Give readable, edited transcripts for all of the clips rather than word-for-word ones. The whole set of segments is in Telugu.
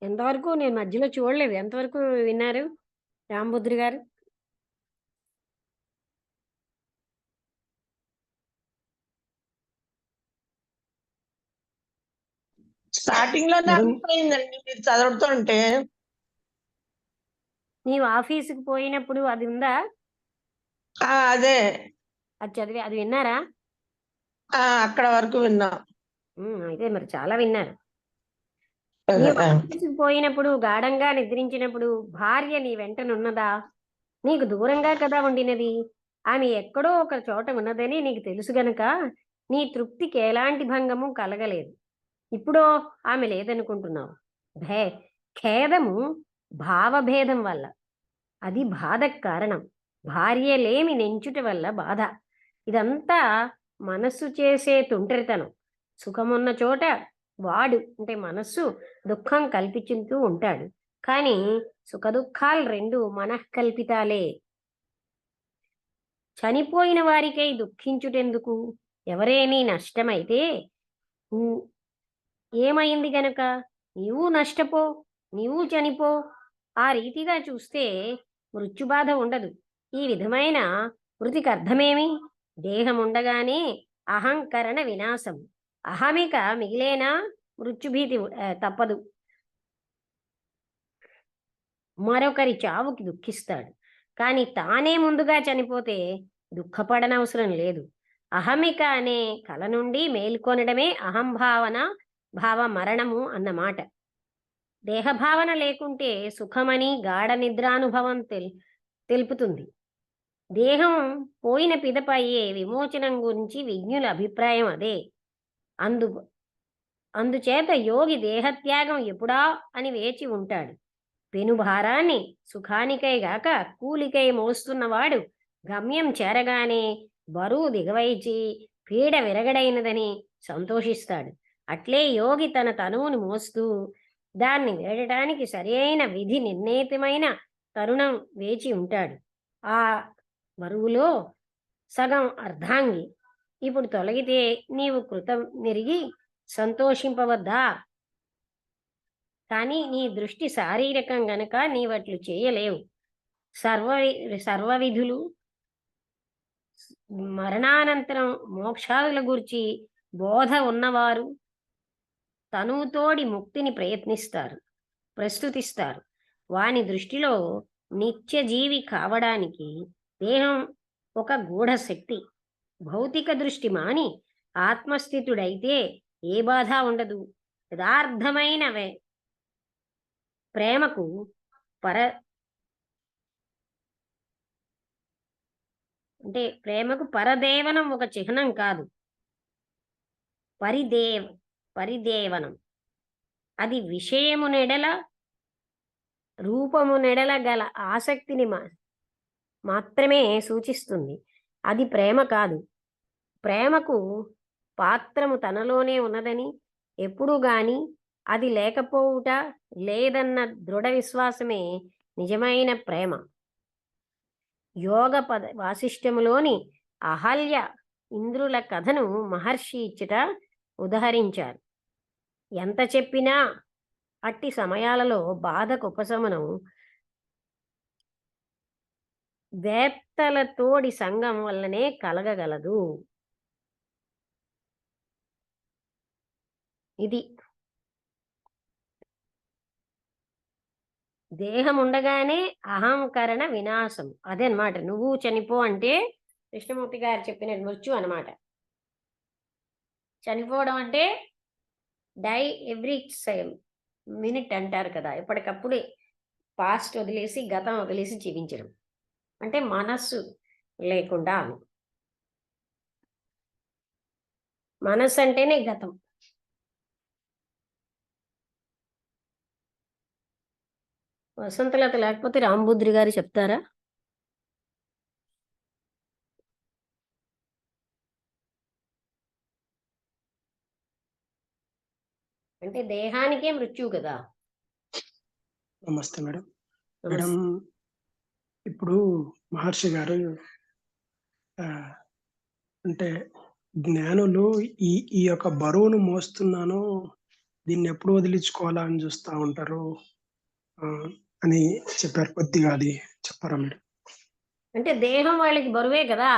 ఎంతవరకు నేను మధ్యలో చూడలేదు. ఎంతవరకు విన్నారు రాంబుద్రి గారు? స్టార్టింగ్ లోనే అర్థమైందండి మీరు చదువుతుంటే. నీవు ఆఫీసుకి పోయినప్పుడు అది ఉందా? అదే అది చదివి అది విన్నారా? అక్కడ వరకు విన్నా. అయితే మరి చాలా విన్నారు. నీవు ఆఫీసుకి పోయినప్పుడు గాఢంగా నిద్రించినప్పుడు భార్య నీ వెంటనున్నదా? నీకు దూరంగా కదా ఉండినది. ఆమె ఎక్కడో ఒక చోట ఉన్నదని నీకు తెలుసు గనక నీ తృప్తికి ఎలాంటి భంగము కలగలేదు. ఇప్పుడో ఆమె లేదనుకుంటున్నావు. ఖేదము భావభేదం వల్ల, అది బాధకు కారణం. భార్య లేమి నెంచుట వల్ల బాధ. ఇదంతా మనస్సు చేసే తుంటరితనం. సుఖమున్న చోట వాడు అంటే మనస్సు దుఃఖం కల్పించుతూ ఉంటాడు. కానీ సుఖదుఖాలు రెండు మనఃకల్పితాలే. చనిపోయిన వారికై దుఃఖించుటెందుకు? ఎవరేనీ నష్టమైతే ఏమైంది గనక నీవు నష్టపో, నీవు చనిపో. ఆ రీతిగా చూస్తే మృత్యుబాధ ఉండదు. ఈ విధమైన మృతికి అర్థమేమి? దేహముండగానే అహంకరణ వినాశం. అహమిక మిగిలేనా మృత్యుభీతి తప్పదు. మరొకరి చావుకి దుఃఖిస్తాడు, కానీ తానే ముందుగా చనిపోతే దుఃఖపడనవసరం లేదు. అహమిక అనే కల నుండి మేల్కొనడమే అహంభావన భావ మరణము అన్నమాట. దేహభావన లేకుంటే సుఖమని గాఢ నిద్రానుభవం తెలుపుతుంది. దేహం పోయిన పిదప అయ్యే విమోచనం గురించి విజ్ఞుల అభిప్రాయం అదే. అందుచేత యోగి దేహత్యాగం ఎప్పుడా అని వేచి ఉంటాడు. పెనుభారాన్ని సుఖానికై గాక కూలికై మోస్తున్నవాడు గమ్యం చేరగానే బరువు దిగవైచి పీడ విరగడైనదని సంతోషిస్తాడు. అట్లే యోగి తన తనువుని మోస్తూ దాన్ని వేడటానికి సరైన విధి నిర్ణీతమైన తరుణం వేచి ఉంటాడు. ఆ బరువులో సగం అర్ధాంగి ఇప్పుడు తొలగితే నీవు కృతం మెరిగి సంతోషింపవద్దా? కానీ నీ దృష్టి శారీరకం గనక నీవట్లు చేయలేవు. సర్వవిధులు మరణానంతరం మోక్షాదుల గురించి బోధ ఉన్నవారు తనువుతోడి ముక్తిని ప్రస్తుతిస్తారు. వాని దృష్టిలో నిత్య జీవి కావడానికి దేహం ఒక గూఢశక్తి. భౌతిక దృష్టి మాని ఆత్మస్థితుడైతే ఏ బాధ ఉండదు. యథార్థమైన ప్రేమకు పరదేవనం ఒక చిహ్నం కాదు, పరిదేవనం. అది విషయము నెడల రూపము నెడల గల ఆసక్తిని మాత్రమే సూచిస్తుంది. అది ప్రేమ కాదు. ప్రేమకు పాత్రము తనలోనే ఉన్నదని ఎప్పుడు గాని అది లేకపోవుట లేదన్న దృఢ విశ్వాసమే నిజమైన ప్రేమ. యోగ వాసిష్ఠములోని అహల్య ఇంద్రుల కథను మహర్షి ఇచ్చట ఉదహరించారు. ఎంత చెప్పినా అట్టి సమయాలలో బాధకు ఉపశమనం వేత్తలతోడి సంఘం వల్లనే కలగగలదు. ఇది దేహం ఉండగానే అహంకరణ వినాశం. అదే అనమాట. నువ్వు చనిపో అంటే కృష్ణమూర్తి గారు చెప్పిన మృత్యు అనమాట. చనిపోవడం అంటే డై ఎవ్రీ మినిట్ అంటారు కదా. ఎప్పటికప్పుడే పాస్ట్ వదిలేసి గతం వదిలేసి జీవించడం అంటే మనస్సు లేకుండా. మనస్సు అంటేనే గతం. వసంతలత లేకపోతే రాంబుద్రి గారు చెప్తారా? అంటే దేహానికే మృత్యువు కదా. నమస్తే మేడం. మేడం, ఇప్పుడు మహర్షి గారు అంటే జ్ఞానులు ఈ యొక్క బరువును మోస్తున్నాను దీన్ని ఎప్పుడు వదిలించుకోవాలా అని చూస్తా ఉంటారు ఆ, అని చెప్పారు. కొద్దిగా అది చెప్పారా మీరు? అంటే దేహం వాళ్ళకి బరువే కదా.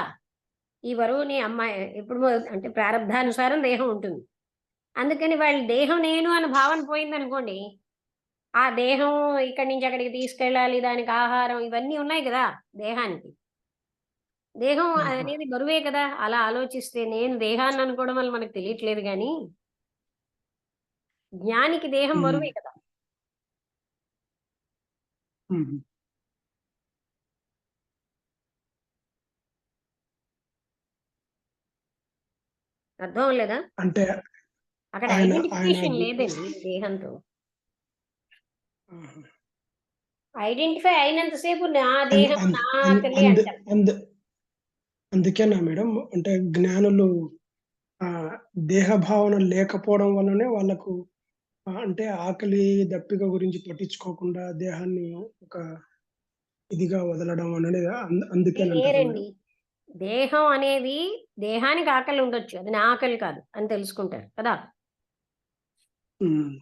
ఈ బరువుని అమ్మాయి ఎప్పుడు అంటే ప్రారంధానుసారం దేహం ఉంటుంది. అందుకని వాళ్ళ దేహం నేను అన్న భావన పోయిందనుకోండి, ఆ దేహం ఇక్కడి నుంచి అక్కడికి తీసుకెళ్ళాలి, దానికి ఆహారం ఇవన్నీ ఉన్నాయి కదా దేహానికి. దేహం ఆహా. అనేది బరువే కదా. అలా ఆలోచిస్తే నేను దేహాన్ని అనుకోవడం వల్ల మనకు తెలియట్లేదు కానీ జ్ఞానికి దేహం ఉమ్, బరువే కదా. ఉమ్. అర్థం లేదా? అంటే అక్కడ ఆయన ఆయన ఐడెంటిఫికేషన్ లేదండి దేహంతో. ఆహా. ఐడెంటిఫై అయినంతసేపు నా అంద- దేహం అంద- నా అంద- తల్లి అంద- అంటాం. అంద- అందుకేనా మేడం అంటే జ్ఞానులు ఆ దేహ భావన లేకపోవడం వల్లనే వాళ్ళకు అంటే ఆకలి దప్పిక గురించి పట్టించుకోకుండా దేహాన్ని ఒక ఇదిగా వదలడం అనేది అందుకేనంటారా మేడం? లేరండి. దేహం అనేది దేహానికి ఆకలి ఉండొచ్చు, అది నా ఆకలి కాదు అని తెలుసుకుంటారు కదా. ఉమ్,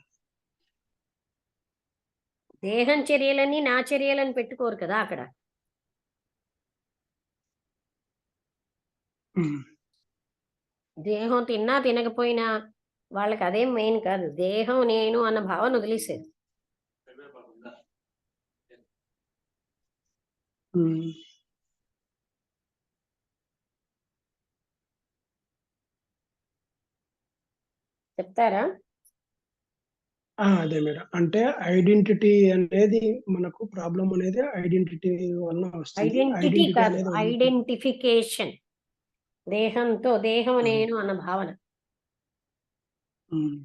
దేహం చర్యలని నా చర్యలని పెట్టుకోరు కదా అక్కడ. ఉమ్, దేహం తిన్నా తినకపోయినా వాళ్ళకి అదేం మెయిన్ కాదు. దేహం నేను అన్న భావన వదిలేసేది. ఉమ్. చెప్తారా? అదే మేడం అంటే ఐడెంటిటీ అనేది మనకు ప్రాబ్లం అనేది ఐడెంటిటీ వలన వస్తుంది. ఐడెంటిటీ ఐడెంటిటీ కాదు, అనేది వదులుకో ఐడెంటిఫికేషన్. దేహంతో దేహం ఉమ్, నేను అన్న భావన. ఉమ్.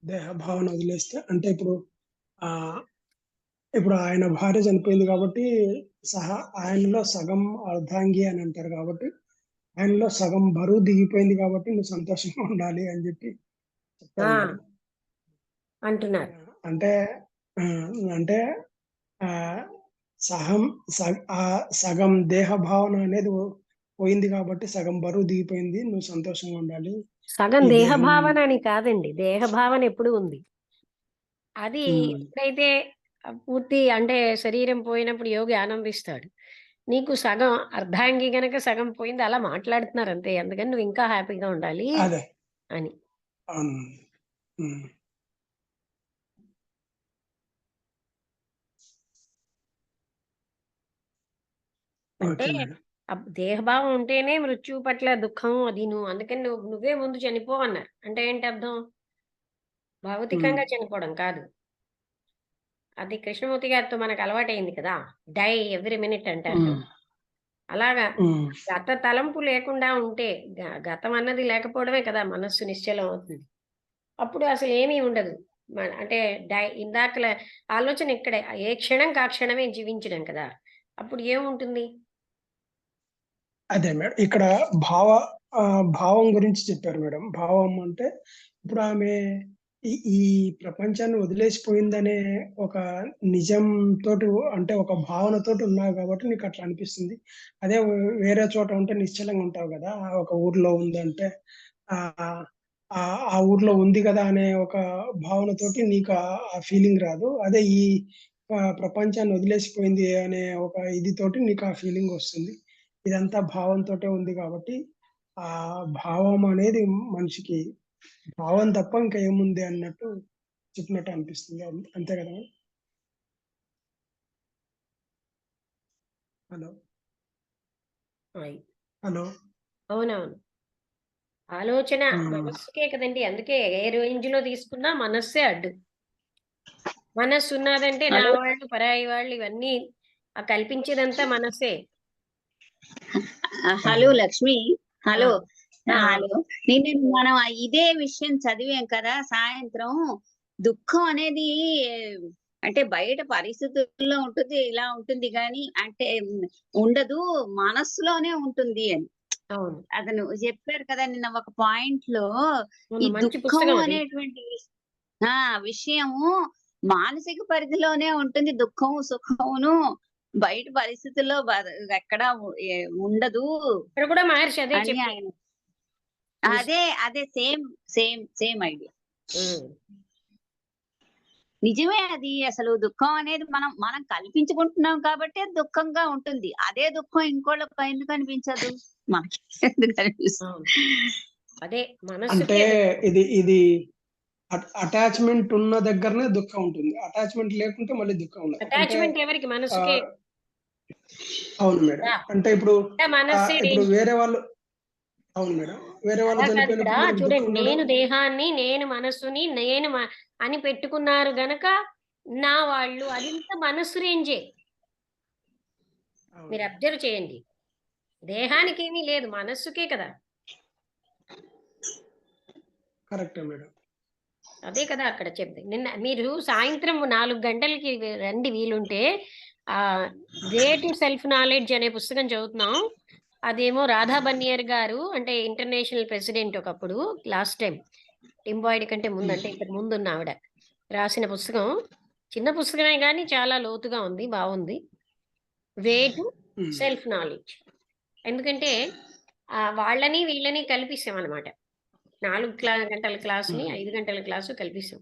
దేహ భావన వదిలేస్తే అంటే ఆ ఇప్పుడు ఆయన భార్య చనిపోయింది కాబట్టి ఆయనలో సగం అర్ధాంగి అని అంటారు కాబట్టి ఆయనలో సగం బరువు దిగిపోయింది కాబట్టి నువ్వు సంతోషంగా ఉండాలి అని చెప్పి ఆ చెప్తారు మేడం. అంటున్నారు. అంటే ఆ, అంటే ఆ సహం ఆ సగం దేహ భావన అనేది పోయింది కాబట్టి సగం బరువు దిగిపోయింది, నువ్వు సంతోషంగా ఉండాలి. సగం ఈ దేహ దేహం భావన అని కాదండి, దేహ భావన ఎప్పుడు ఉంది. అది ఉమ్, ఎప్పుడైతే పూర్తి అంటే శరీరం పోయినప్పుడు యోగి ఆనందిస్తాడు. నీకు సగం అర్ధాంగి గనక సగం పోయింది అలా మాట్లాడుతున్నారు అంతే. అందుకని నువ్వు ఇంకా హ్యాపీగా ఉండాలి అదే అని. అవును. ఉమ్, అంటే ఓకే మేడం. దేహభావం ఉంటేనే మృత్యువు పట్ల దుఃఖం అది. నువ్వు అందుకని నువ్వే ముందు చనిపో అన్నారు. అంటే ఏంటి అర్థం? ఉమ్, భౌతికంగా చనిపోవడం కాదు. అది కృష్ణమూర్తి గారితో మనకు అలవాటైంది కదా, డై ఎవ్రీ మినిట్ అంటారు ఉమ్, కదా. అలాగా ఉమ్. గత తలంపు లేకుండా ఉంటే, గతం అన్నది లేకపోవడమే కదా మనస్సు నిశ్చలం అవుతుంది. అప్పుడు అసలు ఏమీ ఉండదు. అంటే ఇందాకల ఆలోచన ఇక్కడే, ఏ క్షణం కా క్షణమే జీవించడం కదా. అప్పుడు ఏముంటుంది? అదే మేడం ఇక్కడ భావ ఆ, భావం గురించి చెప్పారు మేడం. భావం అంటే ఇప్పుడు ఆమె ఈ ప్రపంచాన్ని వదిలేసిపోయిందనే ఒక నిజం తోటి అంటే ఒక భావనతోటి ఉన్నావు కాబట్టి నీకు అట్లా అనిపిస్తుంది. అదే వేరే చోట ఉంటే నిశ్చలంగా ఉంటావు కదా. ఒక ఊర్లో ఉందంటే ఆ ఆ ఆ ఊర్లో ఉంది కదా అనే ఒక భావనతోటి నీకు ఆ ఫీలింగ్ రాదు. అదే ఈ ప్రపంచాన్ని వదిలేసిపోయింది అనే ఒక ఇది తోటి నీకు ఆ ఫీలింగ్ వస్తుంది. ఇదంతా భావంతోటే ఉంది కాబట్టి ఆ భావం అనేది మనిషికి భావం తప్ప ఇంకా ఏముంది అన్నట్టు చెప్పినట్టు అనిపిస్తుంది. అంతే కదా మేడం? హలో అయ్. హలో అవునవును. ఆలోచన ఉమ్, మనస్సుకే కదండి. అందుకే ఏ రేంజ్ లో తీసుకున్నా మనస్సే అడ్డు. మనస్సు ఉన్నదంటే నా హలో వాళ్ళు పరాయి వాళ్ళు ఇవన్నీ కల్పించేదంతా మనస్సే. హలో లక్ష్మి. ఆ, హలో ఆ, హలో. నేను మనం ఇదే విషయం చదివాం కదా సాయంత్రం. దుఃఖం అనేది అంటే బయట పరిస్థితుల్లో ఉంటుంది, ఇలా ఉంటుంది కానీ అంటే ఉండదు, మనస్సులోనే ఉంటుంది అని అవును. అతను చెప్పారు కదా నిన్న ఒక పాయింట్ లో. ఈ అవును, మంచి దుఃఖం పుస్తకం అది. అనేటువంటి విషయము మానసిక పరిధిలోనే ఉంటుంది. దుఃఖం సుఖమును బయట పరిస్థితుల్లో ఎక్కడ ఉండదు ఇక్కడ కూడా మహర్షి అదే అని చెప్పారు. ఆయన అదే అదే సేమ్ సేమ్ సేమ్ ఐడియా. ఉమ్. నిజమే, అది అసలు దుఃఖం అనేది మనం మనం కల్పించుకుంటున్నాం కాబట్టి అది దుఃఖంగా ఉంటుంది. అదే దుఃఖం ఇంకోళ్ళకి ఎందుకు అనిపించదు, మనకి ఎందుకు అనిపిస్తుంది? అవును. అదే అంటే మనస్సుకే ఇది అటాచ్మెంట్ ఉన్న దగ్గరనే దుఃఖం ఉంటుంది. అటాచ్మెంట్ లేకుంటే మళ్ళీ దుఃఖం ఉండదు. అంటే అటాచ్మెంట్ ఎవరికి? ఆ, మనస్సుకే అవును మేడం. కదా. అంటే ఇప్పుడు మనస్సు ఇప్పుడు వేరే వాళ్ళు, అవును మేడం, వేరే వాళ్ళు అలా కాదు. ఇక్కడ చనిపోయినప్పుడు మనకు దుఃఖం చూడండి, ఉండడం. నేను దేహాన్ని, నేను మనస్సుని, నేను అని పెట్టుకున్నారు గనక నా వాళ్ళు, అదింత మనస్సు రేంజే. మీరు అబ్జర్వ్ చేయండి, దేహానికి ఏమీ లేదు, మనస్సుకే కదా. కరెక్టే మేడం. అదే కదా అక్కడ చెప్తే. నిన్న మీరు సాయంత్రం 4 గంటలకి రండి వీలుంటే. ఆ వే టు సెల్ఫ్ నాలెడ్జ్ అనే పుస్తకం చదువుతున్నాం. అదేమో రాధా బన్నియర్ గారు, అంటే ఇంటర్నేషనల్ ప్రెసిడెంట్ ఒకప్పుడు, లాస్ట్ టైం టింబాయిడ్ కంటే ముందు, అంటే ఇంతకు ముందు ఉన్న ఆవిడ రాసిన పుస్తకం. చిన్న పుస్తకమే కానీ చాలా లోతుగా ఉంది, బాగుంది. Way to self knowledge. ఎందుకంటే వాళ్ళని వీళ్ళని కల్పిస్తాం అనమాట. 4 గంటల క్లాసుని 5 గంటల క్లాసు కల్పిస్తాం.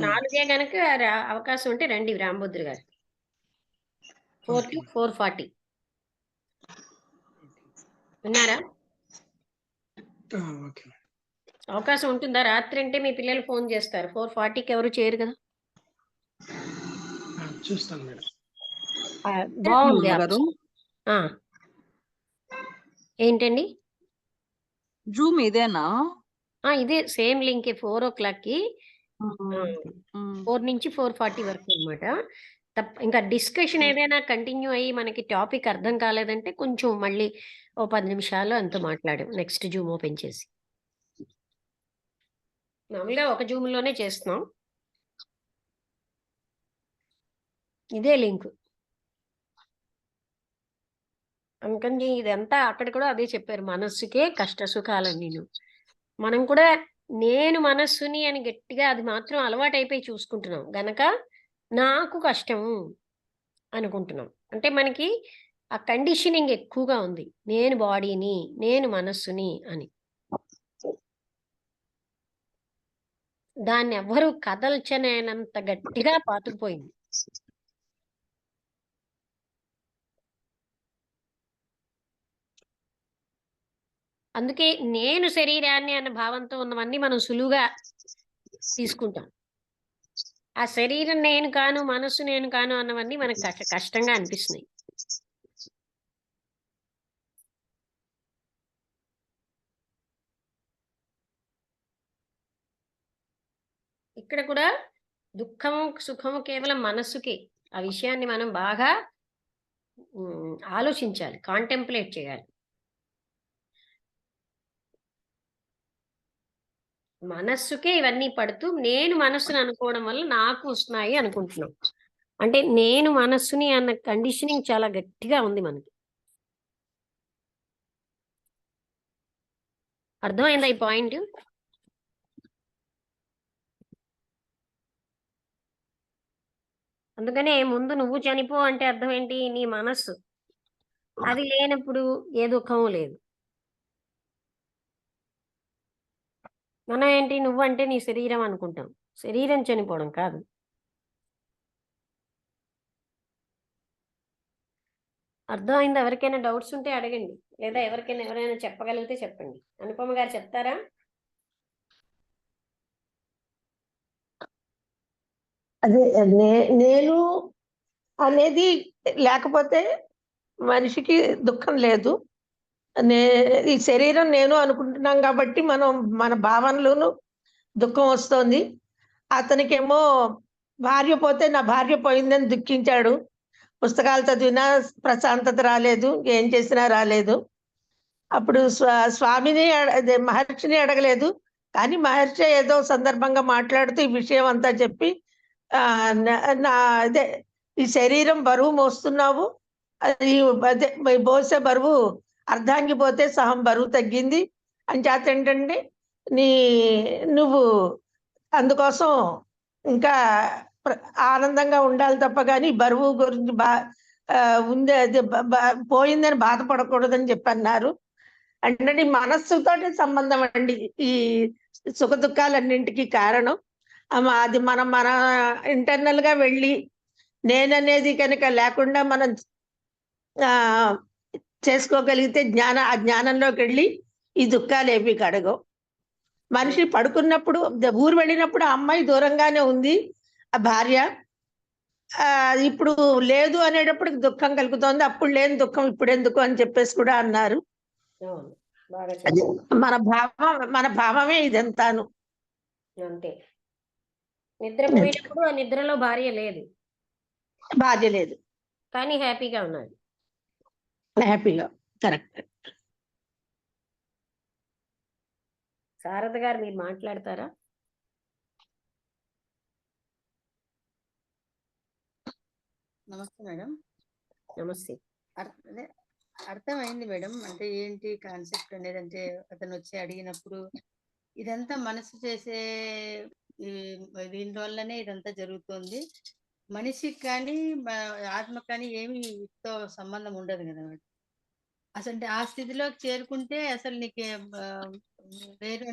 4 గనక అవకాశం ఉంటే రండి రాంబుద్ర గారు. 4 to 4:40 విన్నారా? ఓకే, అవకాశం ఉంటుందా? రాత్రి అంటే మీ పిల్లలు ఫోన్ చేస్తారు, 4:40కి ఎవరు చేయరు కదా. చూస్తాను మేడం. బాగుంది ఆ గారు పుస్తకం. ఏంటండి? జూమ్ ఇదేనా? ఇదే సేమ్ లింక్ 4 o'clockకి, 4 నుంచి 4:40 వరకు అనమాట. ఇంకా డిస్కషన్ ఏదైనా కంటిన్యూ అయ్యి మనకి టాపిక్ అర్థం కాలేదంటే కొంచెం మళ్ళీ ఓ 10 నిమిషాలు అంతా మాట్లాడాం, నెక్స్ట్ జూమ్ ఓపెన్ చేసి. మామూలుగా ఒక జూమ్లోనే చేస్తున్నాం. ఇదే లింక్. అందుకని ఇదంతా అక్కడ కూడా అదే చెప్పారు, మనస్సుకే కష్ట సుఖాలని. మనం కూడా నేను మనస్సుని అని గట్టిగా అది మాత్రం అలవాటైపోయి చూసుకుంటున్నాం గనక నాకు కష్టము అనుకుంటున్నాం. అంటే మనకి ఆ కండిషనింగ్ ఎక్కువగా ఉంది, నేను బాడీని, నేను మనస్సుని అని. దాన్ని ఎవ్వరూ కదల్చనేనంత గట్టిగా పాతుకుపోయింది. అందుకే నేను శరీరాన్ని అన్న భావంతో ఉన్నవన్నీ మనం సులువుగా తీసుకుంటాం. ఆ శరీరం నేను కాను, మనస్సు నేను కాను అన్నవన్నీ మనకు కష్టంగా అనిపిస్తున్నాయి. ఇక్కడ కూడా దుఃఖము సుఖము కేవలం మనస్సుకే. ఆ విషయాన్ని మనం బాగా ఆలోచించాలి, కాంటెంప్లేట్ చేయాలి. మనస్సుకే ఇవన్నీ పడుతూ నేను మనస్సుని అనుకోవడం వల్ల నాకు వస్తున్నాయి అనుకుంటున్నాం. అంటే నేను మనస్సుని అన్న కండిషనింగ్ చాలా గట్టిగా ఉంది మనకి. అర్థమైందా ఈ పాయింట్? అందుకనే ముందు నువ్వు చనిపో అంటే అర్థం ఏంటి? నీ మనస్సు అది లేనప్పుడు ఏ దుఃఖము లేదు. మనం ఏంటి, నువ్వంటే నీ శరీరం అనుకుంటాం. శరీరం చనిపోవడం కాదు. అర్థమైంది? ఎవరికైనా డౌట్స్ ఉంటే అడగండి, లేదా ఎవరైనా చెప్పగలిగితే చెప్పండి. అనుపమ గారు చెప్తారా? అదే నేను అనేది లేకపోతే మనిషికి దుఃఖం లేదు. ఈ శరీరం నేను అనుకుంటున్నాం కాబట్టి మనం మన భావనలోను దుఃఖం వస్తుంది. అతనికేమో భార్య పోతే నా భార్య పోయిందని దుఃఖించాడు. పుస్తకాలు చదివినా ప్రశాంతత రాలేదు, ఏం చేసినా రాలేదు. అప్పుడు స్వామిని అదే మహర్షిని అడగలేదు, కానీ మహర్షి ఏదో సందర్భంగా మాట్లాడుతూ ఈ విషయం అంతా చెప్పి నా అదే ఈ శరీరం బరువు మోస్తున్నావు, అది అదే మోసే బరువు అర్ధాంగి పోతే సహం బరువు తగ్గింది అని చేత ఏంటంటే నువ్వు అందుకోసం ఇంకా ఆనందంగా ఉండాలి తప్ప కానీ బరువు గురించి ఉంది అది పోయిందని బాధపడకూడదని చెప్పి అన్నారు. అంటే నీ మనస్సుతోటి సంబంధం అండి ఈ సుఖ దుఃఖాలన్నింటికి కారణం. అది మనం మన ఇంటర్నల్ గా వెళ్ళి నేననేది కనుక లేకుండా మనం ఆ చేసుకోగలిగితే ఆ జ్ఞానంలోకి వెళ్ళి ఈ దుఃఖాలు ఏవి కడగవు. మనిషి పడుకున్నప్పుడు ఊరు వెళ్ళినప్పుడు ఆ అమ్మాయి దూరంగానే ఉంది, ఆ భార్య. ఇప్పుడు లేదు అనేటప్పుడు దుఃఖం కలుగుతోంది, అప్పుడు లేని దుఃఖం ఇప్పుడు ఎందుకు అని చెప్పేసి కూడా అన్నారు. అవును, బాగా అది చెప్పారు. మన భావమే ఇదంతాను. అంతే. నిద్రపోయినప్పుడు ఆ నిద్రలో భార్య లేదు, భార్య లేదు, కానీ హ్యాపీగా ఉన్నాడు. హ్యాపీగా. కరెక్ట్. శారద గారు మీరు మాట్లాడతారా? నమస్తే మేడం. నమస్తే. అదే అర్థమైంది మేడం. అంటే ఏంటి కాన్సెప్ట్ అనేది, అంటే అతను వచ్చి అడిగినప్పుడు ఇదంతా మనసు చేసే దీని వల్లనే ఇదంతా జరుగుతుంది. మనిషికి కానీ ఆత్మకు కానీ ఏమి వీటితో సంబంధం ఉండదు కదా మేడం. అసలు అంటే ఆ స్థితిలోకి చేరుకుంటే అసలు నీకు వేరే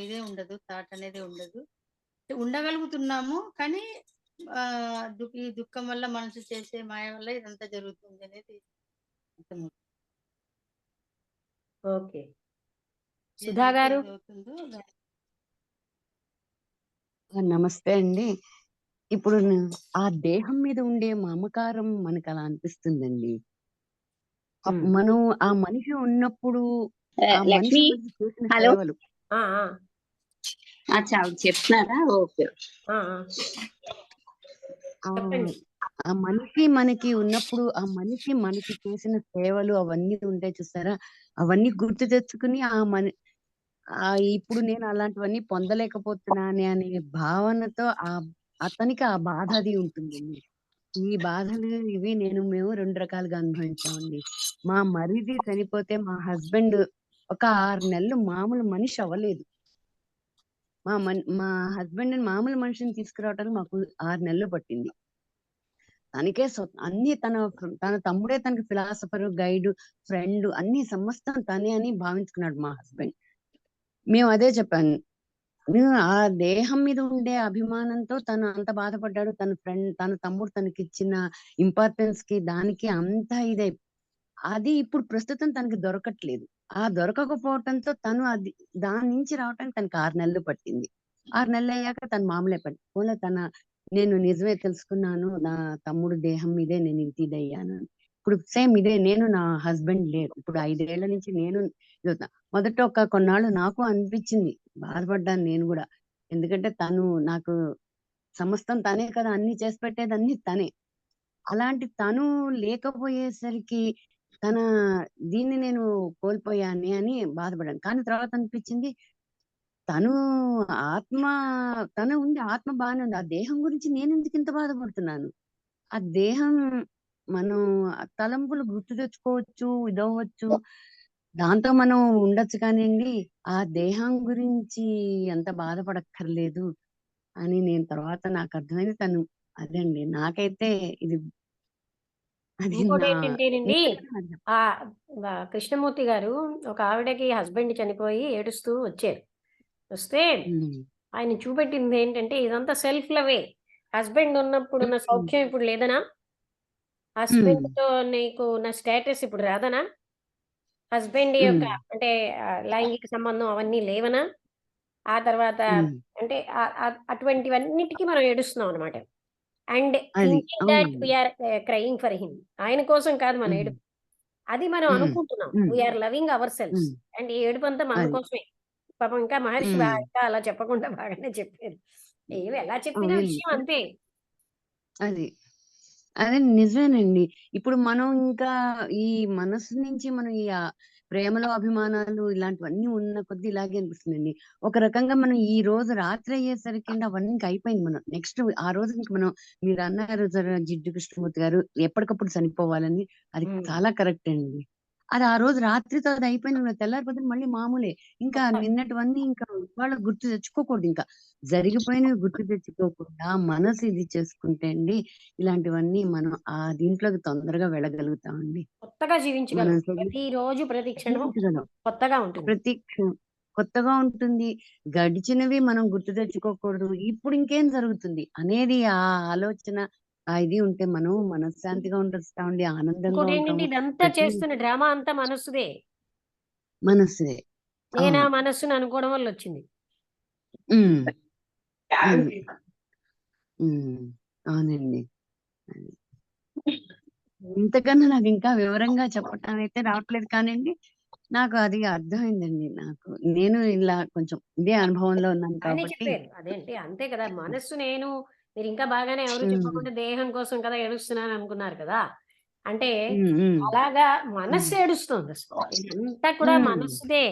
ఇదే ఉండదు, థాట్ అనేది ఉండదు. ఉండగలుగుతున్నాము కానీ ఈ దుఃఖం వల్ల మనసు చేసే మాయ వల్ల ఇదంతా జరుగుతుంది అనేది అర్థమవుతుంది. ఓకే. సుధా గారు. నమస్తే అండి. ఇప్పుడు ఆ దేహం మీద ఉండే మమకారం మనకు అలా అనిపిస్తుందండి. మనం ఆ మనిషి ఉన్నప్పుడు ఆ మనిషి లక్ష్మి, మనకి చేసిన హలో. సేవలు చెప్తున్నారా? ఓకే. చెప్పండి. ఆ మనిషి మనకి ఉన్నప్పుడు ఆ మనిషి మనకి చేసిన సేవలు అవన్నీ ఉంటాయి చూస్తారా, అవన్నీ గుర్తు తెచ్చుకుని ఇప్పుడు నేను అలాంటివన్నీ పొందలేకపోతున్నానే అనే భావనతో అతనికి ఆ బాధ అది ఉంటుందండి. ఈ బాధలు ఇవి మేము 2 రకాలుగా అనుభవించామండి. మా మరిది చనిపోతే మా హస్బెండ్ ఒక 6 నెలలు మామూలు మనిషి అవ్వలేదు. మా హస్బెండ్ మామూలు మనిషిని తీసుకురావడానికి మాకు 6 నెలలు పట్టింది. తనకే అన్ని తన తమ్ముడే తనకి ఫిలాసఫర్, గైడ్, ఫ్రెండ్ అన్ని సమస్తం తనే అని భావించుకున్నాడు మా హస్బెండ్. మేము అదే చెప్పాను, ఆ దేహం మీద ఉండే అభిమానంతో తను అంత బాధపడ్డాడు. తన తమ్ముడు తనకిచ్చిన ఇంపార్టెన్స్ కి దానికి అంత అది ఇప్పుడు ప్రస్తుతం తనకి దొరకట్లేదు. ఆ దొరకకపోవటంతో తను దాని నుంచి రావటానికి తనకి 6 నెలలు పట్టింది. 6 నెలలు అయ్యాక తను మామూలే పోలే నేను నిజమే తెలుసుకున్నాను, నా తమ్ముడు దేహం మీదే నేను ఇదయ్యాను. ఇప్పుడు సేమ్ ఇదే, నేను నా హస్బెండ్ లేరు. ఇప్పుడు 5 ఏళ్ల నుంచి నేను మొదట కొన్నాళ్ళు నాకు అనిపించింది, బాధపడ్డాను నేను కూడా. ఎందుకంటే తను నాకు సమస్తం తనే కదా, అన్ని చేసి పెట్టేది అన్ని తనే. అలాంటి తను లేకపోయేసరికి దీన్ని నేను కోల్పోయాను అని బాధపడ్డాను. కానీ తర్వాత అనిపించింది, తను ఉంది, ఆత్మ బాగానే ఉంది. ఆ దేహం గురించి నేను ఎందుకు ఇంత బాధపడుతున్నాను? ఆ దేహం మనం తలంపులు గుర్తు తెచ్చుకోవచ్చు, ఇదవచ్చు, దాంతో మనం ఉండొచ్చు కానివ్వండి, ఆ దేహం గురించి ఎంత బాధపడక్కర్లేదు అని నేను తర్వాత నాకు అర్థమైంది. అదే అండి, నాకైతే ఇది ఇంకోటి ఏంటంటేనండి, ఆ కృష్ణమూర్తి గారు ఒక ఆవిడకి హస్బెండ్ చనిపోయి ఏడుస్తూ వచ్చారు. వస్తే ఆయన చూపెట్టింది ఏంటంటే, ఇదంతా సెల్ఫ్ లవే. హస్బెండ్ ఉన్నప్పుడు ఉన్న సౌఖ్యం ఇప్పుడు లేదనా? హస్బెండ్ తో నీకు ఉన్న స్టేటస్ ఇప్పుడు రాదనా? హస్బెండ్ యొక్క అంటే లైంగిక సంబంధం అవన్నీ లేవనా? ఆ తర్వాత అంటే అటువంటివన్నిటికీ మనం ఏడుస్తున్నాం అనమాట. And thinking that we are crying for him. ఆయన కోసం కాదు మన ఏడుపు, అది మనం అనుకుంటున్నాం. We are loving ourselves. And ఈ ఏడుపు అంతా మన కోసమే. పాపం ఇంకా మహర్షి ఇంకా అలా చెప్పకుండా బాగానే చెప్పారు. ఏమి ఎలా చెప్పిన విషయం అంతే. అదే నిజమేనండి. ఇప్పుడు మనం ఇంకా ఈ మనసు నుంచి మనం ఈ ప్రేమలో అభిమానాలు ఇలాంటివన్నీ ఉన్న కొద్దీ ఇలాగే అనిపిస్తుందండి. ఒక రకంగా మనం ఈ రోజు రాత్రి అయ్యేసరికి అవన్నీ ఇంకా అయిపోయింది. మనం నెక్స్ట్ ఆ రోజు ఇంక మనం, మీరు అన్నారు జిడ్డు కృష్ణమూర్తి గారు, ఎప్పటికప్పుడు చనిపోవాలని. అది చాలా కరెక్ట్ అండి. అది ఆ రోజు రాత్రితో అది అయిపోయింది. తెల్లారిపోతే మళ్ళీ మామూలే. ఇంకా నిన్నటివన్నీ ఇంకా ఇవాళ గుర్తు తెచ్చుకోకూడదు ఇంకా. జరిగిపోయినవి గుర్తు తెచ్చుకోకుండా మనసు ఇది చేసుకుంటే అండి, ఇలాంటివన్నీ మనం దీంట్లోకి తొందరగా వెళ్ళగలుగుతామండి. కొత్తగా మనం జీవించగలం. ప్రతిరోజు, ప్రతి క్షణం జీవించగలం. కొత్తగా ఉంటుంది. ప్రతి క్షణం కొత్తగా ఉంటుంది. గడిచినవి మనం గుర్తు తెచ్చుకోకూడదు. ఇప్పుడు ఇంకేం జరుగుతుంది అనేది ఆ ఆలోచన ఇది ఉంటే మనం మనశ్శాంతిగా ఉంటామండి. ఆనందంగా ఇంకోటి ఏంటంటే ఉంటాము. ఇదంతా ప్రతి చేస్తున్న డ్రామా అంతా మనస్సుదే. మనస్సే. నేను ఆ అవును. మనస్సుని అనుకోవడం వల్ల వచ్చింది. హ్మ్. అది. హ్మ్. అవునండి. అది. ఇంతకన్నా నాకు ఇంకా వివరంగా చెప్పటం అయితే రావట్లేదు కానండి. నాకు అది అర్థమైందండి నాకు. నేను ఇలా కొంచెం ఇదే అనుభవంలో ఉన్నాను ఆయనే కాబట్టి చెప్పారు. అదేంటి అంతే కదా! మనస్సు నేను మీరు ఇంకా బాగానే ఎవరు హ్మ్. చెప్పకుండా దేహం కోసం కదా ఏడుస్తున్నాను అనుకున్నారు కదా! అంటే హ్మ్. హ్మ్. అలాగా మనస్సు హ్మ్. ఏడుస్తోంది అసలు. ఇదంతా కూడా హ్మ్. మనస్సుదే.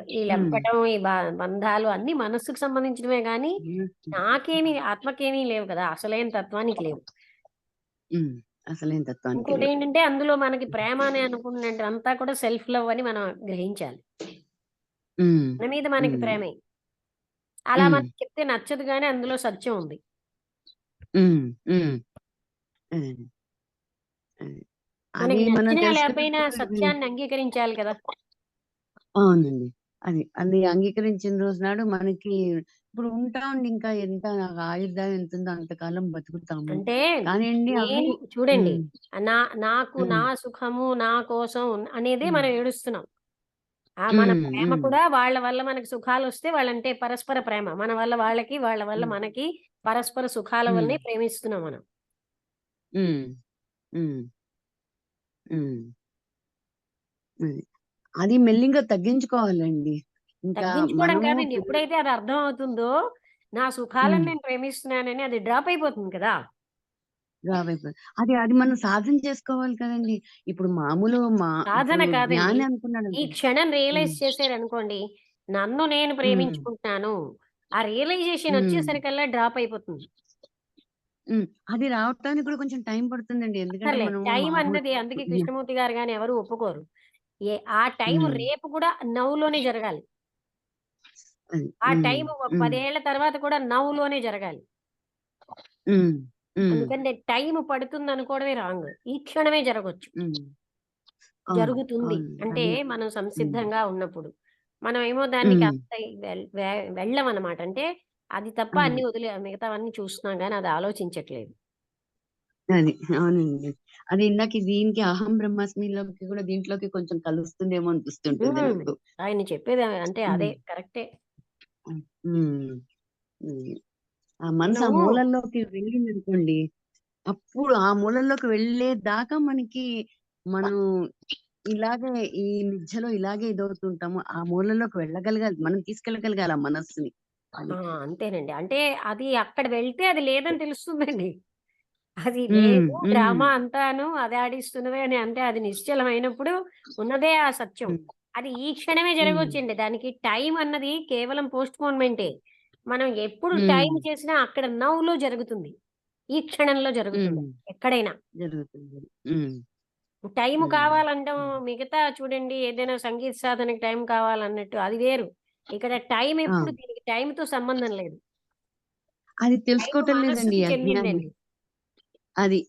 ఈ హ్మ్. లెంపటం, ఈ బంధాలు అన్నీ మనస్సుకు సంబంధించినవే గానీ, నాకేమి ఆత్మకేమీ లేవు కదా! అసలైన తత్వానికి లేవు. హ్మ్. అసలైన తత్వానికి లేవు. ఇంకోటేంటంటే అందులో మనకి ప్రేమ అని అనుకున్నదంతా కూడా సెల్ఫ్ లవ్ అని మనం గ్రహించాలి. హ్మ్. మన మీద మనకి హ్మ్. ప్రేమే. అలా హ్మ్. మనకి చెప్తే నచ్చదు గానీ అందులో సత్యం ఉంది. హ్మ్. హ్మ్. అదండి. అది. అది మనకి మనం నచ్చినా లేకపోయినా తెలుసుకున్నప్పుడు సత్యాన్ని అంగీకరించాలి కదా! అవునండి. అది అంగీకరించిన రోజు నాడు మనకి ఇప్పుడు ఉంటామండి ఇంకా ఎంత ఆయుర్దాయం ఎంతుందో అంతకాలం బతుకుతాము. అంటే కానీ అండి అవి నేను చూడండి హ్మ్. నాకు నా హ్మ్. సుఖము, నా కోసం అనేదే హ్మ్. మనం ఏడుస్తున్నాం. మన హ్మ్. ప్రేమ హ్మ్. కూడా వాళ్ళ వల్ల మనకి సుఖాలొస్తే వాళ్ళంటే పరస్పర ప్రేమ. మన వల్ల వాళ్ళకి, వాళ్ళ వల్ల హ్మ్. మనకి పరస్పర సుఖాల హ్మ్. వల్లనే ప్రేమిస్తున్నాం మనం. హ్మ్. హ్మ్. హ్మ్. అది. అది మెల్లిగా తగ్గించుకోవాలండి. ఇంకా తగ్గించుకోవడం మనము కాదండి. ఎప్పుడైతే అది అర్థం అవుతుందో, నా సుఖాలను హ్మ్. నేను ప్రేమిస్తున్నానని అది డ్రాప్ అయిపోతుంది కదా! అది మనం సాధన చేసుకోవాలి కదండీ! ఇప్పుడు సాధన ఇప్పుడు కాదండి. జ్ఞాని ఈ అనుకున్నాడనుకోండి. క్షణం హ్మ్. రియలైజ్ చేశారనుకోండి, నన్ను నేను హ్మ్. ప్రేమించుకుంటున్నాను. ఆ రియలైజేషన్ హ్మ్. వచ్చేసరికల్లా డ్రాప్ అయిపోతుంది. హ్మ్. అది రావటానికి కూడా కొంచెం టైం పడుతుందండి. ఎందుకంటే సర్లే మనము టైం మామూలు అన్నది అందుకే కృష్ణమూర్తి గారు గాని ఎవరు ఒప్పుకోరు. ఆ టైం హ్మ్. రేపు కూడా నౌలోనే జరగాలి. అది. ఆ హ్మ్. టైం హ్మ్. 10 ఏళ్ల తర్వాత కూడా నౌలోనే జరగాలి. హ్మ్. హ్మ్. అందుకని టైం పడుతుందనుకోవడమే రాంగ్. ఈ క్షణమే జరగొచ్చు. హ్మ్. అవును. జరుగుతుంది. అవును. అంటే అది మనం హ్మ్. సంసిద్ధంగా ఉన్నప్పుడు. మనమేమో దానికి హ్మ్. అంత వెళ్ళమనమాట. అంటే అది తప్ప అవును. అన్నీ మిగతావన్నీ చూస్తున్నాం గానీ అది ఆలోచించట్లేదు. అది. అవునండి. అది ఇందాక దీనికి అహం బ్రహ్మాస్మిలోకి కూడా దీంట్లోకి కొంచెం కలుస్తుందేమో అనిపిస్తుంటుంది హ్మ్. నాకు. ఆయన చెప్పేది అంటే అదే హ్మ్. కరెక్టే. హ్మ్. హ్మ్. ఆ మనసు ఆ మనము మూలల్లోకి వెళ్ళిందనుకోండి, అప్పుడు ఆ మూలల్లోకి వెళ్ళేదాకా మనకి మనం ఇలాగే ఈ నిద్యలో ఇలాగే ఇదవుతుంటాము. ఆ మూలల్లోకి వెళ్ళగలగాలి. మనం తీసుకెళ్ళగలగాలి ఆ మనస్సుని. ఆ! అది. అంతేనండి. అంటే అది అక్కడ వెళ్తే అది లేదని తెలుస్తుందండి. అది హ్మ్. లేదు హ్మ్. డ్రామా అంతాను అదే ఆడిస్తున్నదే అని అంటే అది నిశ్చలమైనప్పుడు ఉన్నదే ఆ సత్యం. హ్మ్. అది ఈ క్షణమే హ్మ్. జరగొచ్చండి. దానికి టైం అన్నది కేవలం పోస్ట్‌పోన్‌మెంటే. మనం ఎప్పుడు హ్మ్. టైం చేసినా అక్కడ నౌలో జరుగుతుంది. ఈ క్షణంలో జరుగుతుంది. హ్మ్. ఎక్కడైనా. జరుగుతుంది. హ్మ్. టైం హ్మ్. కావాలంటాం మిగతా చూడండి ఏదైనా సంగీత సాధనకి టైం కావాలన్నట్టు అది వేరు. ఇక్కడ టైం ఆ! ఎప్పుడు దీనికి టైంతో సంబంధం లేదు. అది టైం తెలుసుకోవటం లేదండి మనస్సుకి అజ్ఞాని. చెందిందండి. అది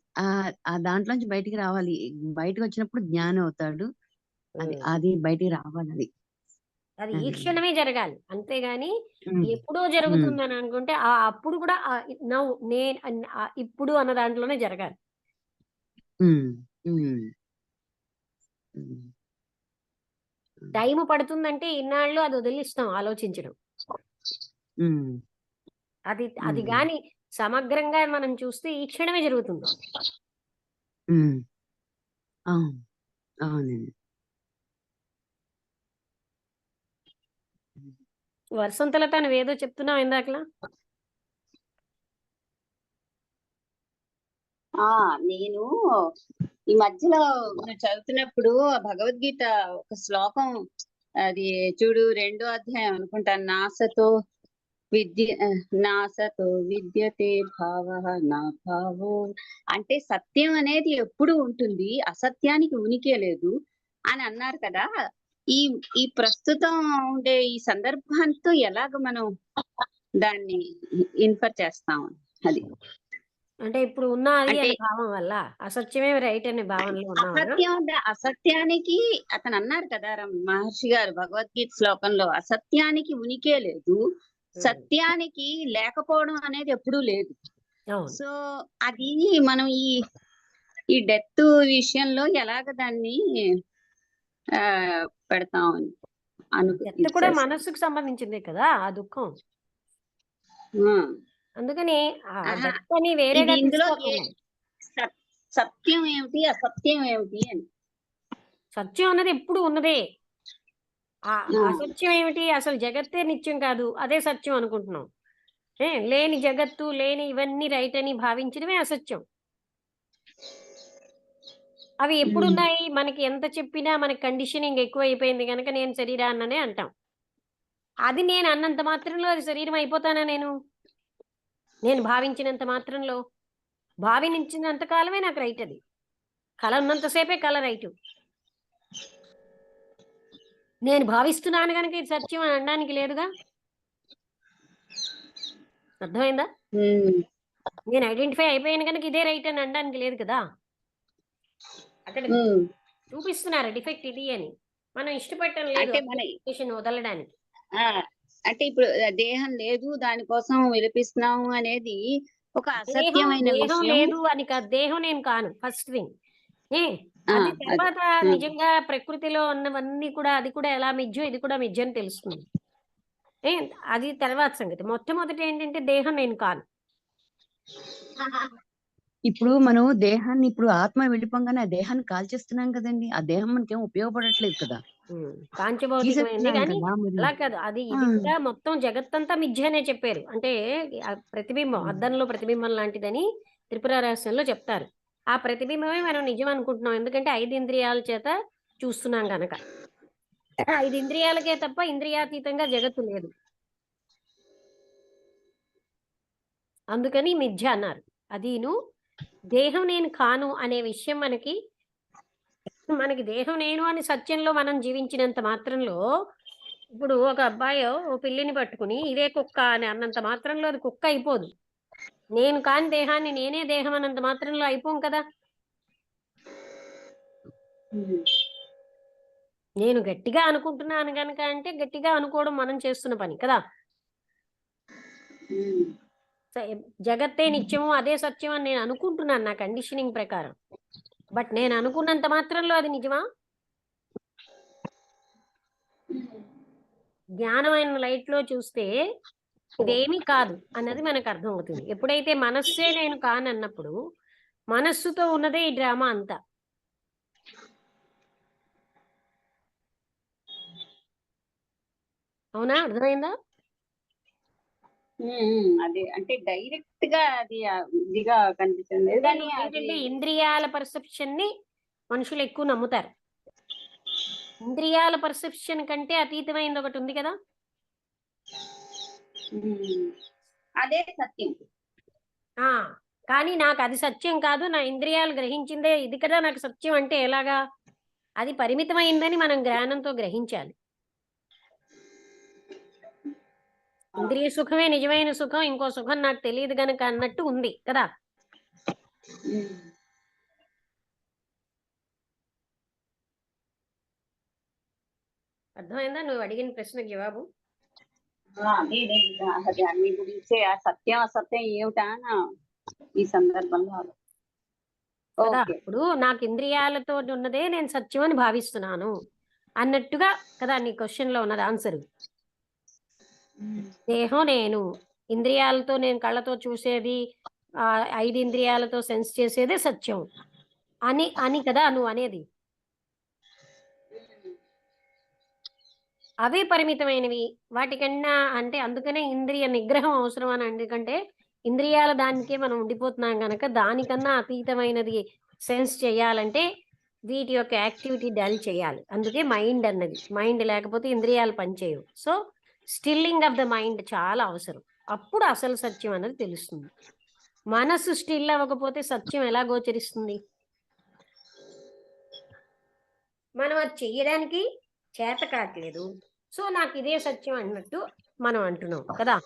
ఆ దాంట్లోంచి బయటికి రావాలి. బయటకొచ్చినప్పుడు జ్ఞాని అవుతాడు. హ్మ్. అది బయటికి రావాలది. అది ఈ అదండి. క్షణమే జరగాలి. అంతేగాని హ్మ్. ఎప్పుడో హ్మ్. జరుగుతుందని అనుకుంటే అప్పుడు కూడా నౌ ఇప్పుడు అన్న దాంట్లోనే జరగాలి. హ్మ్. హ్మ్. హ్మ్. హ్మ్. టైము పడుతుందంటే ఇన్నాళ్ళు అది వదిలిస్తాం ఆలోచించడం. హ్మ్. అది అది హ్మ్. గాని సమగ్రంగా మనం చూస్తే ఈ క్షణమే జరుగుతుంది. హ్మ్. అవును. అవునండి. హ్మ్. వసంతలత నువ్వేదో చెప్తున్నావు ఇందాకలా? ఆ నేను ఈ మధ్యలో నేను చదువుతున్నప్పుడు ఆ భగవద్గీత ఒక శ్లోకం అది చూడు రెండో అధ్యాయం అనుకుంటాను నాసతో విద్యతే భావ నా భావో అంటే సత్యం అనేది ఎప్పుడు ఉంటుంది అసత్యానికి ఉనికే లేదు అని అన్నారు కదా. ఈ ఈ ప్రస్తుతం ఉండే ఈ సందర్భంతో ఎలాగ మనం దాన్ని ఇన్ఫర్ చేస్తాం అది. అంటే ఇప్పుడు ఉన్నది అంటే అనే భావం వల్ల అసత్యమే రైట్ అనే భావనలో ఉన్నావా? అసత్యానికి అతను అన్నారు కదా మహర్షి గారు భగవద్గీత శ్లోకంలో, అసత్యానికి ఉనికే లేదు, సత్యానికి లేకపోవడం అనేది ఎప్పుడూ లేదు. అవును. సో అది మనం ఈ డెత్ విషయంలో ఎలాగ దాన్ని పెడతాం అని డెత్ కూడా మనస్సుకు సంబంధించిందే కదా ఆ దుఃఖం. అందుకని ఆ డెత్ అని వేరేగా ఇందులో తీసుకోకుండా సత్యం ఏమిటి అసత్యం ఏమిటి అని. సత్యం అన్నది ఎప్పుడు ఉన్నదే. అసత్యం ఏమిటి? అసలు జగత్తే నిత్యం కాదు, అదే సత్యం అనుకుంటున్నాం. లేని జగత్తు, లేని ఇవన్నీ రైట్ అని భావించడమే అసత్యం. అవి ఎప్పుడున్నాయి? మనకి ఎంత చెప్పినా మనకి కండిషనింగ్ ఎక్కువ అయిపోయింది కనుక నేను శరీరాన్ననే అంటాం. అది నేను అన్నంత మాత్రంలో అది శరీరం అయిపోతానా? నేను భావించినంత మాత్రంలో, భావించినంత కాలమే నాకు రైట్. అది కళ ఉన్నంతసేపే కళ రైటు. నేను భావిస్తున్నాను కనుక ఇది సత్యం అని అనడానికి లేదుగా. అర్థమైందా? నేను ఐడెంటిఫై అయిపోయాను కనుక ఇదే రైట్ అని అనడానికి లేదు కదా. అక్కడ చూపిస్తున్నారు డిఫెక్ట్ ఇది అని. మనం ఇష్టపడటం లేదు వదలడానికి. అంటే ఇప్పుడు దేహం లేదు, దానికోసం విలపిస్తున్నాము అనేది ఒక అసత్యమైన దేహం లేదు అని కాదు, దేహం నేను కాను ఫస్ట్ థింగ్. అది తర్వాత నిజంగా ప్రకృతిలో ఉన్నవన్నీ కూడా అది కూడా ఎలా మిథ్యో ఇది కూడా మిథ్య అని తెలుస్తుంది. అది తర్వాత సంగతి. మొట్టమొదటి ఏంటంటే దేహం నేను కాను. ఇప్పుడు మనం దేహాన్ని ఇప్పుడు ఆత్మ వెళ్ళిపోగానే ఆ దేహాన్ని కాల్చేస్తున్నాం కదండి. ఆ దేహం మనకేం ఉపయోగపడట్లేదు కదా. కాంచభౌతికమైంది కానీ అలా కాదు. అది ఇది కూడా మొత్తం జగత్తంతా మిథ్య అనే చెప్పారు. అంటే ప్రతిబింబం, అద్దంలో ప్రతిబింబం లాంటిదని త్రిపుర రహస్యంలో చెప్తారు. ఆ ప్రతిబింబమే మనం నిజం అనుకుంటున్నాం. ఎందుకంటే 5 ఇంద్రియాల చేత చూస్తున్నాం గనక. 5 ఇంద్రియాలకే తప్ప ఇంద్రియాతీతంగా జగత్తు లేదు. అందుకని మిథ్య అన్నారు. అదీను దేహం నేను కాను అనే విషయం మనకి దేహం నేను అని సత్యంలో మనం జీవించినంత మాత్రంలో, ఇప్పుడు ఒక అబ్బాయి ఓ పిల్లిని పట్టుకుని ఇదే కుక్క అని అన్నంత మాత్రంలో అది కుక్క అయిపోదు. నేను కాని దేహాన్ని నేనే దేహం అన్నంత మాత్రంలో అయిపోం కదా. నేను గట్టిగా అనుకుంటున్నాను కనుక అంటే గట్టిగా అనుకోవడం మనం చేస్తున్న పని కదా. జగత్తే నిత్యము అదే సత్యం అని నేను అనుకుంటున్నాను నా కండిషనింగ్ ప్రకారం. బట్ నేను అనుకున్నంత మాత్రంలో అది నిజమా? జ్ఞానమైన లైట్ లో చూస్తే ఇదేమీ కాదు అన్నది మనకు అర్థం అవుతుంది. ఎప్పుడైతే మనస్సే నేను కానన్నప్పుడు మనస్సుతో ఉన్నదే ఈ డ్రామా అంతా. అవునా? అర్థమైందా? అదే అంటే డైరెక్ట్ గా అది ఇదిగా కనిపిస్తుంది. ఏంటంటే ఇంద్రియాల పర్సెప్షన్ ని మనుషులు ఎక్కువ నమ్ముతారు. ఇంద్రియాల పర్సెప్షన్ కంటే అతీతమైనది ఒకటి ఉంది కదా, అదే సత్యం. కానీ నాకు అది సత్యం కాదు, నా ఇంద్రియాలు గ్రహించిందే ఇది కదా నాకు సత్యం అంటే ఎలాగా? అది పరిమితమైందని మనం జ్ఞానంతో గ్రహించాలి. ఇంద్రియ సుఖమే నిజమైన సుఖం, ఇంకో సుఖం నాకు తెలియదు గనక అన్నట్టు ఉంది కదా. అర్థమైందా నువ్వు అడిగిన ప్రశ్నకు జవాబు? దాని గురించే ఆ సత్యం అసత్యం ఏమిటా ఈ సందర్భంలో. ఇప్పుడు నాకు ఇంద్రియాలతో ఉన్నదే నేను సత్యం అని భావిస్తున్నాను అన్నట్టుగా కదా నీ క్వశ్చన్ లో ఉన్నది ఆన్సర్. దేహం నేను, ఇంద్రియాలతో నేను కళ్ళతో చూసేది, 5 ఇంద్రియాలతో సెన్స్ చేసేదే సత్యం అని కదా నువ్వు అనేది. అవే పరిమితమైనవి వాటికన్నా. అంటే అందుకనే ఇంద్రియ నిగ్రహం అవసరం అని. ఎందుకంటే ఇంద్రియాల దానికే మనం ఉండిపోతున్నాం కనుక దానికన్నా అతీతమైనది సెన్స్ చేయాలంటే వీటి యొక్క యాక్టివిటీ డల్ చేయాలి. అందుకే మైండ్ అన్నది. మైండ్ లేకపోతే ఇంద్రియాలు పనిచేయవు. So stilling of the mind చాలా అవసరం. అప్పుడు అసలు సత్యం అన్నది తెలుస్తుంది. మనసు స్టిల్ అవ్వకపోతే సత్యం ఎలా గోచరిస్తుంది? మనం అది చెయ్యడానికి చేత కావట్లేదు. సో నాకు ఇదే సత్యం అన్నట్టు మనం అంటున్నాం కదా.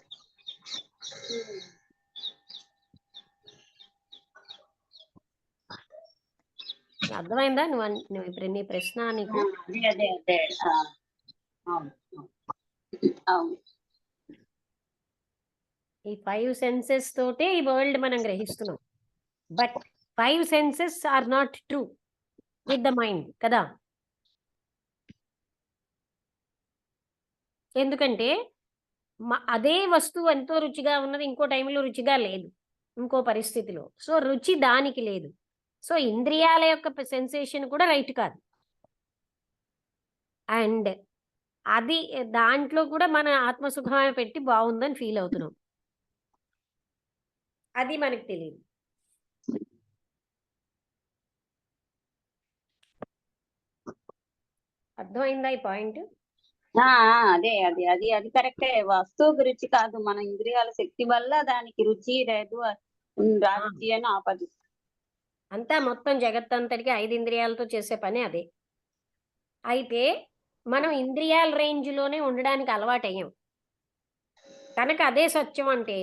అర్థమైందా? నువ్వు ఇప్పుడు నీ ప్రశ్న నీకు? అదే అదే అదే అవును అవును. ఈ 5 సెన్సెస్ తోటే ఈ వరల్డ్ మనం గ్రహిస్తున్నాం. But 5 senses are not true with the mind కదా. ఎందుకంటే అదే వస్తువు ఎంతో రుచిగా ఉన్నది ఇంకో టైంలో రుచిగా లేదు, ఇంకో పరిస్థితిలో. సో రుచి దానికి లేదు. సో ఇంద్రియాల యొక్క సెన్సేషన్ కూడా రైట్ కాదు. అండ్ అది దాంట్లో కూడా మన ఆత్మసుఖమే పెట్టి బాగుందని ఫీల్ అవుతున్నాం. అది మనకు తెలియదు. అర్థమైందా ఈ పాయింట్? అదే అది అది అది కరెక్టే. వస్తువు రుచి కాదు, మన ఇంద్రియాల శక్తి వల్ల దానికి రుచి లేదు, రాజీ అని ఆపది. అంతా మొత్తం జగత్తంతటికి 5 ఇంద్రియాలతో చేసే పని అదే. అయితే మనం ఇంద్రియాల రేంజ్లోనే ఉండడానికి అలవాటయ్యాం కనుక అదే సత్యం అంటే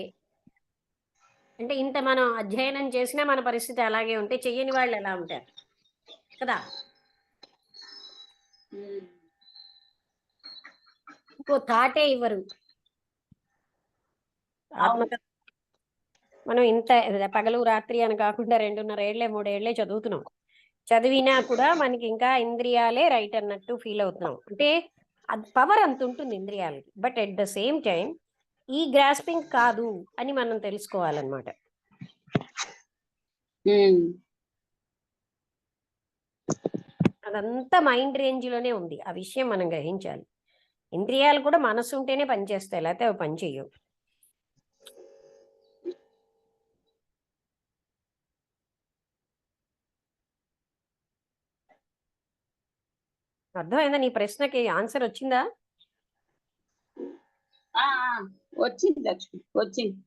ఇంత మనం అధ్యయనం చేసినా మన పరిస్థితి అలాగే ఉంటే చెయ్యని వాళ్ళు ఎలా ఉంటారు కదా. ఇంకో థాటే ఇవ్వరు. ఆత్మకథ మనం ఇంత పగలు రాత్రి అని కాకుండా 2.5 ఏళ్లే 3 ఏళ్లే చదువుతున్నాం. చదివినా కూడా మనకి ఇంకా ఇంద్రియాలే రైట్ అన్నట్టు ఫీల్ అవుతున్నాం. అంటే అది పవర్ అంత ఉంటుంది ఇంద్రియాలకి. But at the same time ఈ గ్రాస్పింగ్ కాదు అని మనం తెలుసుకోవాలన్నమాట. అదంతా మైండ్ రేంజ్లోనే ఉంది. ఆ విషయం మనం గ్రహించాలి. ఇంద్రియాలు కూడా మనసు ఉంటేనే పనిచేస్తాయి, లేకపోతే అవి పని చేయవు. అర్థమైందా? నీ ప్రశ్నకి ఆన్సర్ వచ్చిందా? వచ్చింది లక్ష్మి, వచ్చింది.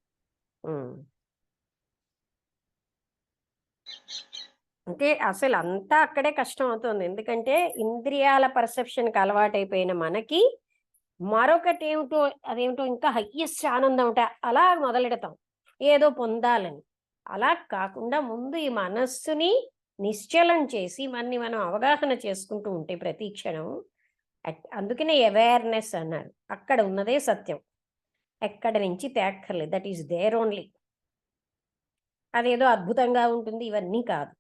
అంటే అసలు అంతా అక్కడే కష్టం అవుతుంది. ఎందుకంటే ఇంద్రియాల పర్సెప్షన్కి అలవాటైపోయిన మనకి మరొకటి ఏమిటో అదేమిటో ఇంకా హయ్యెస్ట్ ఆనందం ఉంటే అలా మొదలెడతాం ఏదో పొందాలని. అలా కాకుండా ముందు ఈ మనస్సుని నిశ్చలం చేసి మనం అవగాహన చేసుకుంటూ ఉంటే ప్రతి క్షణం, అందుకనే అవేర్నెస్ అన్నారు. అక్కడ ఉన్నదే సత్యం, ఎక్కడి నుంచి తేక్కర్లేదు. That is there only. అదేదో అద్భుతంగా ఉంటుంది ఇవన్నీ కాదు,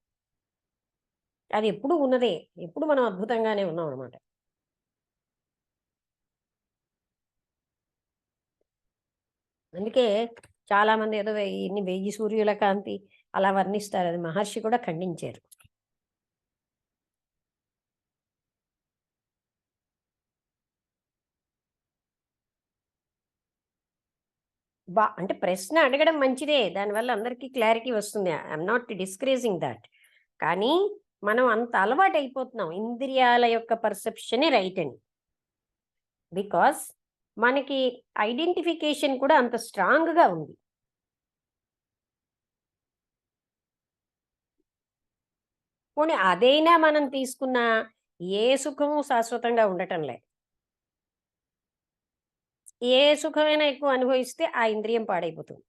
అది ఎప్పుడు ఉన్నదే. ఎప్పుడు మనం అద్భుతంగానే ఉన్నాం అనమాట. అందుకే చాలా మంది ఏదో 1000 సూర్యుల కాంతి అలా వర్ణిస్తారు. అది మహర్షి కూడా ఖండించారు. అంటే ప్రశ్న అడగడం మంచిదే, దానివల్ల అందరికీ క్లారిటీ వస్తుంది. I'm not discouraging that. కానీ మనం అంత అలవాటు అయిపోతున్నాం ఇంద్రియాల యొక్క పర్సెప్షనే రైట్ అని. బికాస్ మనకి ఐడెంటిఫికేషన్ కూడా అంత స్ట్రాంగ్గా ఉంది. పోనీ అదైనా మనం తీసుకున్న ఏ సుఖము శాశ్వతంగా ఉండటంలే. ఏ సుఖమైనా ఎక్కువ అనుభవిస్తే ఆ ఇంద్రియం పాడైపోతుంది.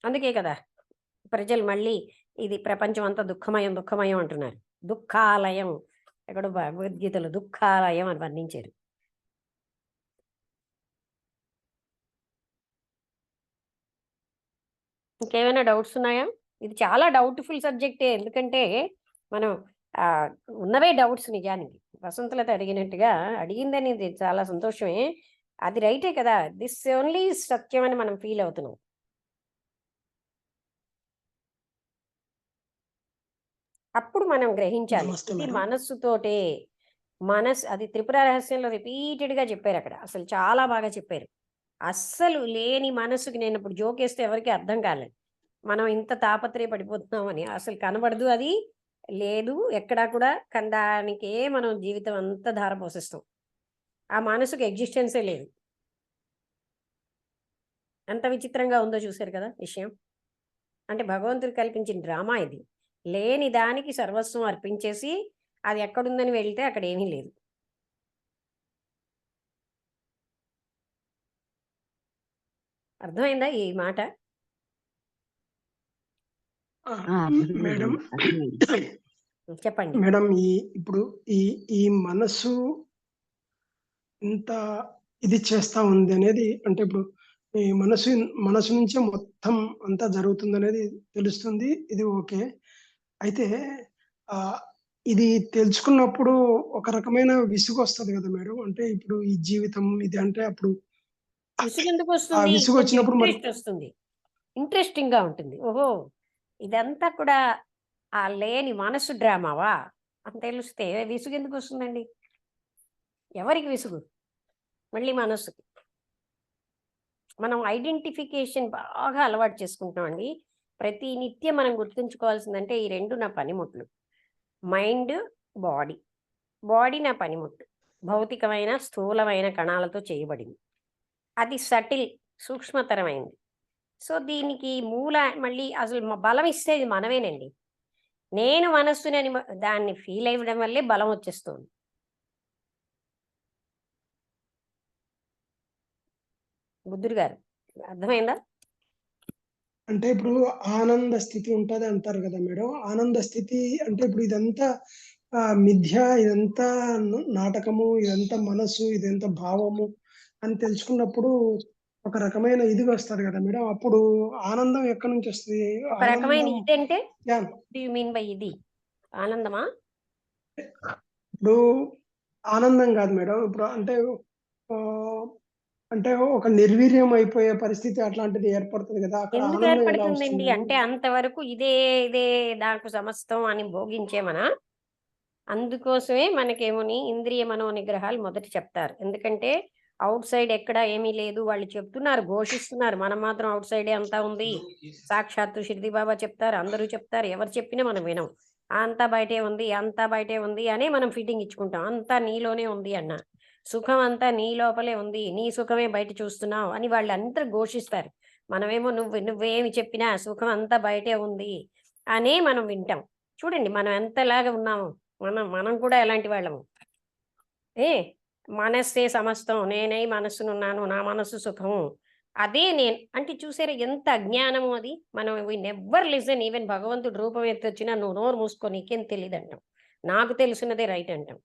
అందుకే కదా ప్రజలు మళ్ళీ ఇది ప్రపంచం అంతా దుఃఖమయం దుఃఖమయం అంటున్నారు. దుఃఖాలయం, ఎక్కడో భగవద్గీతలో దుఃఖాలయం అని వర్ణించారు. ఇంకేమైనా డౌట్స్ ఉన్నాయా? ఇది చాలా డౌట్ఫుల్ సబ్జెక్టే. ఎందుకంటే మనం ఉన్నవే డౌట్స్. నిజానికి వసంతలత అడిగినట్టుగా అడిగిందని చాలా సంతోషమే. అది రైటే కదా. దిస్ ఓన్లీ సత్యం అని మనం ఫీల్ అవుతున్నాం. అప్పుడు మనం గ్రహించాలి ఇది మనస్సుతోటే. అది త్రిపుర రహస్యంలో రిపీటెడ్గా చెప్పారు అక్కడ. అసలు చాలా బాగా చెప్పారు. అస్సలు లేని మనసుకి, నేను ఇప్పుడు జోకేస్తే ఎవరికి అర్థం కాలేదు, మనం ఇంత తాపత్రయ పడిపోతున్నామని. అసలు కనబడదు, అది లేదు ఎక్కడా కూడా. కందానికే మనం జీవితం అంతా ధారపోసిస్తాం. ఆ మనసుకు ఎగ్జిస్టెన్సే లేదు. ఎంత విచిత్రంగా ఉందో చూశారు కదా విషయం. అంటే భగవంతుడు కల్పించిన డ్రామా ఇది. లేని దానికి సర్వస్వం అర్పించేసి అది ఎక్కడుందని వెళ్తే అక్కడ ఏమీ లేదు. అర్థమైందా ఈ మాట? ఆ, అర్థమైంది మేడం అర్థమైంది. చెప్పండి. మేడం ఇప్పుడు ఈ ఈ మనసు ఇంత ఇది చేస్తా ఉంది అనేది, అంటే ఇప్పుడు ఈ మనసు నుంచే మొత్తం అంతా జరుగుతుంది అనేది తెలుస్తుంది. ఇది ఓకే. అయితే ఆ ఇది తెలుసుకున్నప్పుడు ఒక రకమైన విసుగు వస్తుంది కదా మేడం. అంటే ఇప్పుడు ఈ జీవితం ఇది అంటే అప్పుడు విసుగు ఎందుకు ఆ వస్తుంది? విసుగు కొంచెం వచ్చినప్పుడు మరి ఇంట్రెస్ట్ వస్తుంది. ఇంట్రెస్టింగ్ గా ఉంటుంది. ఓహో, ఇదంతా కూడా ఆ లేని మనసు డ్రామావా అని తెలిస్తే విసుగు ఎందుకు వస్తుందండి? ఎవరికి విసుగు? మళ్ళీ మనస్సుకి. మనం ఐడెంటిఫికేషన్ బాగా అలవాటు చేసుకుంటామండి. ప్రతి నిత్యం మనం గుర్తుంచుకోవాల్సిందంటే ఈ రెండు నా పనిముట్లు. Mind, body. బాడీ నా పనిముట్టు. భౌతికమైన స్థూలమైన కణాలతో చేయబడింది. అది సటిల్, సూక్ష్మతరమైంది. సో దీనికి మూల మళ్ళీ అసలు బలం ఇచ్చేది మనమేనండి. నేను మనస్సునని దాన్ని ఫీల్ అవ్వడం వల్లే బలం వచ్చేస్తుంది. బుద్ధుడు గారు అర్థమైందా? అంటే ఇప్పుడు ఆనంద స్థితి ఉంటది అంటారు కదా మేడం. ఆనంద స్థితి అంటే ఇప్పుడు ఇదంతా మిథ్య, ఇదంతా నాటకము, ఇదంతా మనసు, ఇదంతా భావము అని తెలుసుకున్నప్పుడు ఒక రకమైన ఇది వస్తది కదా మేడం. అప్పుడు ఆనందం ఎక్కడి నుంచి వస్తుంది? ఒక రకమైన ఆనందం ఇదంటే యా యు మీన్ బై ఇది ఆనందమా? ఇప్పుడు ఆనందం కాదు మేడం. ఇప్పుడు అంటే ఆహ్, అంటే ఒక నిర్వీర్యం అయిపోయే పరిస్థితి అట్లాంటిది ఏర్పడుతుంది కదా! అక్కడ ఎందుకు ఆనందం ఎలా ఏర్పడుతుందండి? వస్తుంది? అంటే అంతవరకు ఇదే ఇదే నాకు సమస్తం అని భోగించేమనా? అందుకోసమే మనకేమోని ఇంద్రియ మనో నిగ్రహాలు మొదట చెప్తారు. ఎందుకంటే ఔట్ సైడ్ ఎక్కడ ఏమీ లేదు. వాళ్ళు చెప్తున్నారు, ఘోషిస్తున్నారు. మనం మాత్రం ఔట్ సైడే అంతా ఉంది. సాక్షాత్తు షిరిడి బాబా చెప్తారు, అందరూ చెప్తారు. ఎవరు చెప్పినా మనం వినం. అంతా బయటే ఉంది, అంతా బయటే ఉంది అనే మనం ఫిట్టింగ్ ఇచ్చుకుంటాం. అంతా నీలోనే ఉంది అన్న. సుఖం అంతా నీ లోపలే ఉంది. నీ సుఖమే బయట చూస్తున్నావు అని వాళ్ళందరూ ఘోషిస్తారు. మనమేమో నువ్వేమి చెప్పినా సుఖం అంతా బయటే ఉంది అనే మనం వింటాం. చూడండి మనం ఎంతలాగా ఉన్నాము. మనం మనం కూడా ఎలాంటి వాళ్ళము. ఏ మనస్సే సమస్తం. నేనై మనస్సునున్నాను. నా మనస్సు సుఖము. అదే నేను అంటే చూసారా ఎంత అజ్ఞానము అది. మనం వి నెవ్వర్ లిజన్. ఈవెన్ భగవంతుడు రూపం ఎత్తొచ్చినా నువ్వు నోరు మూసుకో నీకేం తెలీదంటాం. నాకు తెలిసినదే రైట్ అంటాం.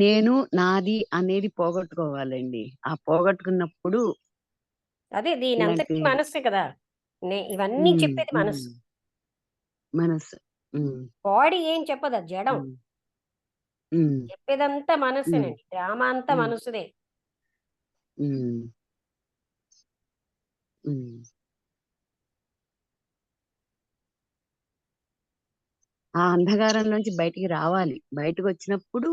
నేను నాది అనేది పోగొట్టుకోవాలండి. ఆ పోగొట్టుకున్నప్పుడు అదే దీని ఇలాంటి అంతటికీ మనస్సే కదా! ఇవన్నీ ఉమ్, చెప్పేది ఉమ్, మనస్సు. మనసు ఉమ్, బాడీ ఏం చెప్పదు. అది జడం. ఉమ్, ఉమ్, చెప్పేదంతా ఉమ్, మనస్సేనండి. డ్రామా అంతా ఉమ్, మనస్సుదే. ఉమ్, ఉమ్. ఆ అంధకారం నుంచి బయటికి రావాలి. బయటకు వచ్చినప్పుడు